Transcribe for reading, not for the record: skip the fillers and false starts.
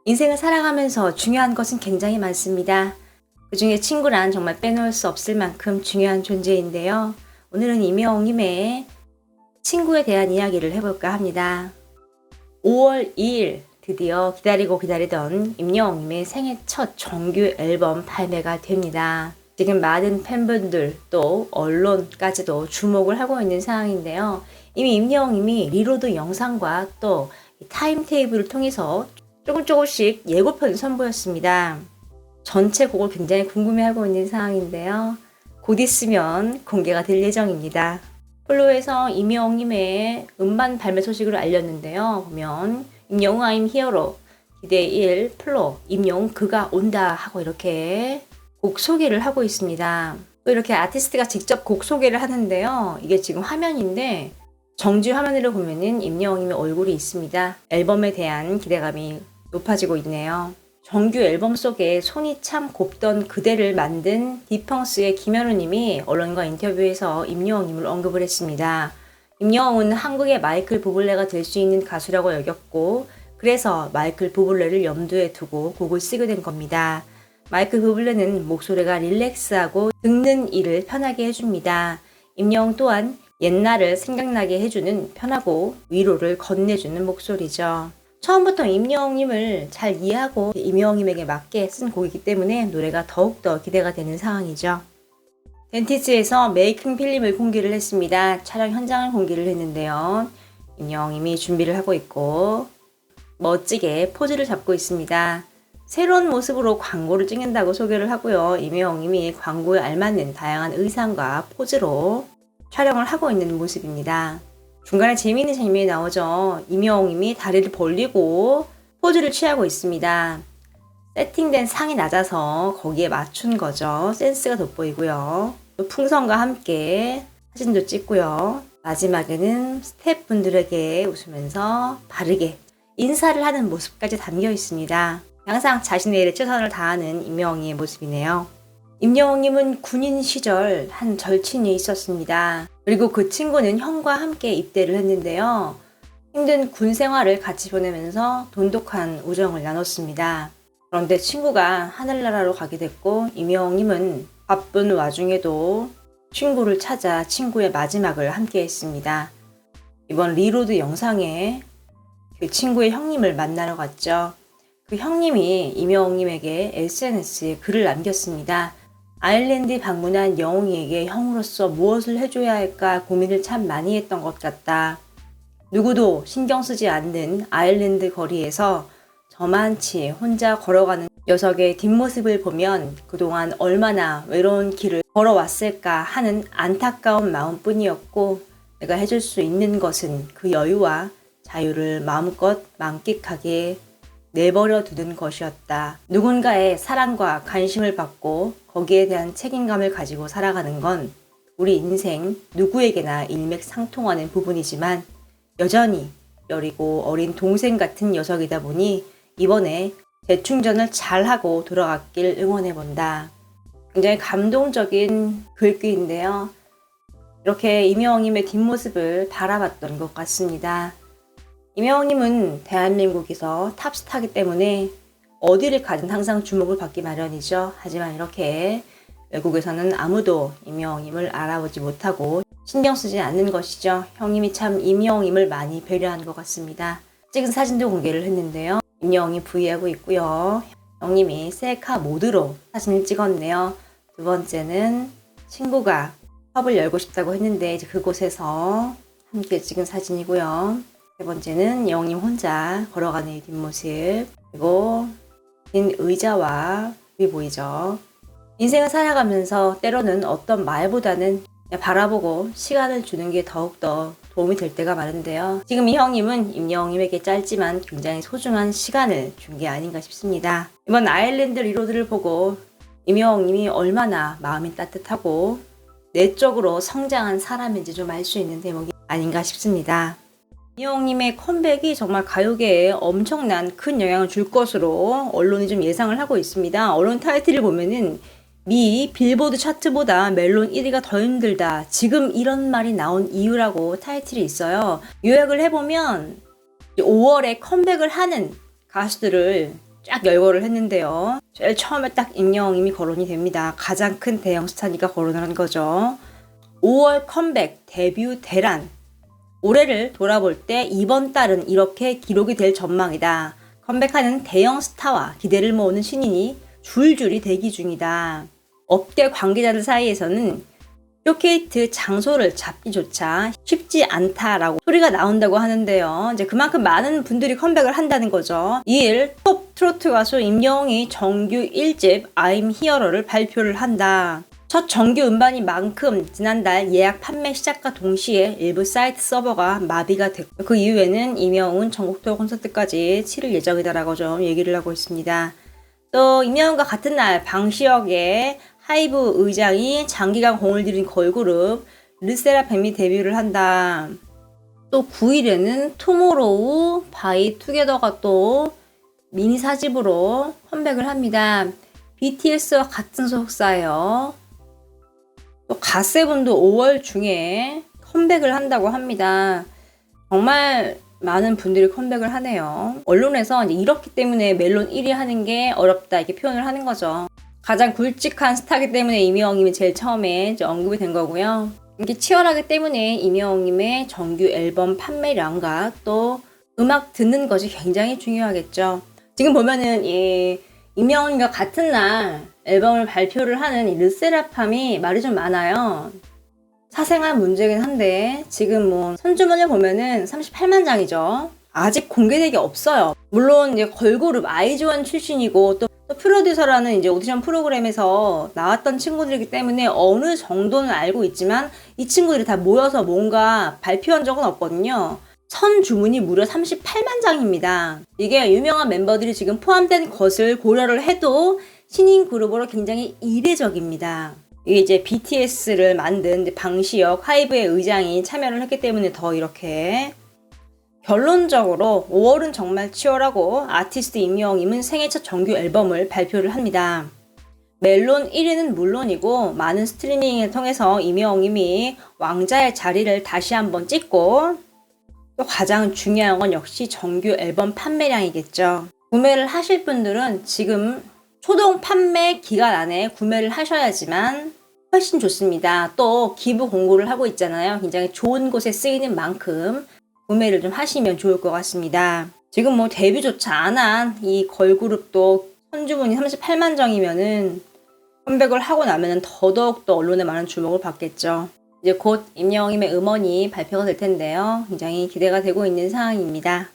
인생을 살아가면서 중요한 것은 굉장히 많습니다. 그 중에 친구란 정말 빼놓을 수 없을 만큼 중요한 존재인데요. 오늘은 임영웅님의 친구에 대한 이야기를 해볼까 합니다. 5월 2일 드디어 기다리고 기다리던 임영웅님의 생애 첫 정규 앨범 발매가 됩니다. 지금 많은 팬분들 또 언론까지도 주목을 하고 있는 상황인데요. 이미 임영웅님이 리로드 영상과 또 타임테이블을 통해서 조금씩 예고편을 선보였습니다. 전체 곡을 굉장히 궁금해하고 있는 상황인데요. 곧 있으면 공개가 될 예정입니다. 플로에서 임영웅님의 음반 발매 소식을 알렸는데요. 보면 임영웅 I'm Here로 기대 1 플로 임영웅 그가 온다 하고 이렇게 곡 소개를 하고 있습니다. 또 이렇게 아티스트가 직접 곡 소개를 하는데요. 이게 지금 화면인데 정지 화면으로 보면은 임영웅님의 얼굴이 있습니다. 앨범에 대한 기대감이 높아지고 있네요. 정규 앨범 속에 손이 참 곱던 그대를 만든 디펑스의 김현우님이 언론과 인터뷰에서 임영웅님을 언급을 했습니다. 임영웅은 한국의 마이클 부블레가 될 수 있는 가수라고 여겼고 그래서 마이클 부블레를 염두에 두고 곡을 쓰게 된 겁니다. 마이클 부블레는 목소리가 릴렉스하고 듣는 이를 편하게 해줍니다. 임영웅 또한 옛날을 생각나게 해주는 편하고 위로를 건네주는 목소리죠. 처음부터 임영웅님을 잘 이해하고 임영웅님에게 맞게 쓴 곡이기 때문에 노래가 더욱더 기대가 되는 상황이죠. 덴티스에서 메이킹 필름을 공개를 했습니다. 촬영 현장을 공개를 했는데요. 임영웅님이 준비를 하고 있고 멋지게 포즈를 잡고 있습니다. 새로운 모습으로 광고를 찍는다고 소개를 하고요. 임영웅님이 광고에 알맞는 다양한 의상과 포즈로 촬영을 하고 있는 모습입니다. 중간에 재미있는 장면이 나오죠. 임영웅님이 다리를 벌리고 포즈를 취하고 있습니다. 세팅된 상이 낮아서 거기에 맞춘 거죠. 센스가 돋보이고요. 풍선과 함께 사진도 찍고요. 마지막에는 스태프분들에게 웃으면서 바르게 인사를 하는 모습까지 담겨 있습니다. 항상 자신의 일에 최선을 다하는 임영웅의 모습이네요. 임영웅님은 군인 시절 한 절친이 있었습니다. 그리고 그 친구는 형과 함께 입대를 했는데요. 힘든 군 생활을 같이 보내면서 돈독한 우정을 나눴습니다. 그런데 친구가 하늘나라로 가게 됐고 임영웅님은 바쁜 와중에도 친구를 찾아 친구의 마지막을 함께 했습니다. 이번 리로드 영상에 그 친구의 형님을 만나러 갔죠. 그 형님이 임영웅님에게 SNS에 글을 남겼습니다. 아일랜드 방문한 영웅이에게 형으로서 무엇을 해줘야 할까 고민을 참 많이 했던 것 같다. 누구도 신경 쓰지 않는 아일랜드 거리에서 저만치 혼자 걸어가는 녀석의 뒷모습을 보면 그동안 얼마나 외로운 길을 걸어왔을까 하는 안타까운 마음뿐이었고 내가 해줄 수 있는 것은 그 여유와 자유를 마음껏 만끽하게 내버려 두는 것이었다. 누군가의 사랑과 관심을 받고 거기에 대한 책임감을 가지고 살아가는 건 우리 인생 누구에게나 일맥상통하는 부분이지만 여전히 여리고 어린 동생 같은 녀석이다 보니 이번에 재충전을 잘하고 돌아갔길 응원해본다. 굉장히 감동적인 글귀인데요. 이렇게 임영웅님의 뒷모습을 바라봤던 것 같습니다. 임영웅님은 대한민국에서 탑스타이기 때문에 어디를 가든 항상 주목을 받기 마련이죠. 하지만 이렇게 외국에서는 아무도 임영웅님을 알아보지 못하고 신경 쓰지 않는 것이죠. 형님이 참 임영웅님을 많이 배려한 것 같습니다. 찍은 사진도 공개를 했는데요. 임영웅이 부위하고 있고요. 형님이 셀카 모드로 사진을 찍었네요. 두 번째는 친구가 펍을 열고 싶다고 했는데 이제 그곳에서 함께 찍은 사진이고요. 세 번째는 영웅님 혼자 걸어가는 뒷모습, 그리고 긴 의자와 위 보이죠. 인생을 살아가면서 때로는 어떤 말보다는 그냥 바라보고 시간을 주는 게 더욱더 도움이 될 때가 많은데요. 지금 이 형님은 임영웅님에게 짧지만 굉장히 소중한 시간을 준 게 아닌가 싶습니다. 이번 아일랜드 리로드를 보고 임영웅님이 얼마나 마음이 따뜻하고 내적으로 성장한 사람인지 좀 알 수 있는 대목이 아닌가 싶습니다. 임영웅님의 컴백이 정말 가요계에 엄청난 큰 영향을 줄 것으로 언론이 좀 예상을 하고 있습니다. 언론 타이틀을 보면은 미 빌보드 차트보다 멜론 1위가 더 힘들다. 지금 이런 말이 나온 이유라고 타이틀이 있어요. 요약을 해보면 5월에 컴백을 하는 가수들을 쫙 열거를 했는데요. 제일 처음에 딱 임영웅님이 거론이 됩니다. 가장 큰 대형 스타니까 거론을 한 거죠. 5월 컴백, 데뷔 대란. 올해를 돌아볼 때 이번 달은 이렇게 기록이 될 전망이다. 컴백하는 대형 스타와 기대를 모으는 신인이 줄줄이 대기 중이다. 업계 관계자들 사이에서는 쇼케이트 장소를 잡기조차 쉽지 않다라고 소리가 나온다고 하는데요. 이제 그만큼 많은 분들이 컴백을 한다는 거죠. 2일 톱 트로트 가수 임영웅이 정규 1집 I'm Hero를 발표를 한다. 첫 정규 음반인 만큼 지난달 예약 판매 시작과 동시에 일부 사이트 서버가 마비가 됐고 그 이후에는 임영웅은 전국 투어 콘서트까지 치를 예정이다라고 좀 얘기를 하고 있습니다. 또 임영웅과 같은 날 방시혁의 하이브 의장이 장기간 공을 들인 걸그룹 르세라핌이 데뷔를 한다. 또 9일에는 투모로우 바이 투게더가 또 미니 4집으로 컴백을 합니다. BTS와 같은 소속사예요. 또 갓세븐도 5월 중에 컴백을 한다고 합니다. 정말 많은 분들이 컴백을 하네요. 언론에서 이제 이렇기 때문에 멜론 1위 하는 게 어렵다 이렇게 표현을 하는 거죠. 가장 굵직한 스타이기 때문에 임영웅님이 제일 처음에 이제 언급이 된 거고요. 이게 치열하기 때문에 임영웅님의 정규 앨범 판매량과 또 음악 듣는 것이 굉장히 중요하겠죠. 지금 보면은 이 임영웅님과 같은 날 앨범을 발표를 하는 이 르세라핌이 말이 좀 많아요. 사생활 문제긴 한데 지금 뭐 선주문을 보면은 38만 장이죠. 아직 공개되기 없어요. 물론 이제 걸그룹 아이즈원 출신이고 또 프로듀서라는 이제 오디션 프로그램에서 나왔던 친구들이기 때문에 어느 정도는 알고 있지만 이 친구들이 다 모여서 뭔가 발표한 적은 없거든요. 선 주문이 무려 38만 장입니다. 이게 유명한 멤버들이 지금 포함된 것을 고려를 해도 신인 그룹으로 굉장히 이례적입니다. 이게 이제 BTS를 만든 방시혁 하이브의 의장이 참여를 했기 때문에 더 이렇게 결론적으로 5월은 정말 치열하고 아티스트 임영웅님은 생애 첫 정규 앨범을 발표를 합니다. 멜론 1위는 물론이고 많은 스트리밍을 통해서 임영웅님이 왕자의 자리를 다시 한번 찍고 또 가장 중요한 건 역시 정규 앨범 판매량이겠죠. 구매를 하실 분들은 지금 초동 판매 기간 안에 구매를 하셔야지만 훨씬 좋습니다. 또 기부 공고를 하고 있잖아요. 굉장히 좋은 곳에 쓰이는 만큼 구매를 좀 하시면 좋을 것 같습니다. 지금 뭐 데뷔조차 안 한 이 걸그룹도 선주문이 38만 장이면은 컴백을 하고 나면은 더더욱 또 언론에 많은 주목을 받겠죠. 이제 곧 임영웅님의 음원이 발표가 될 텐데요. 굉장히 기대가 되고 있는 상황입니다.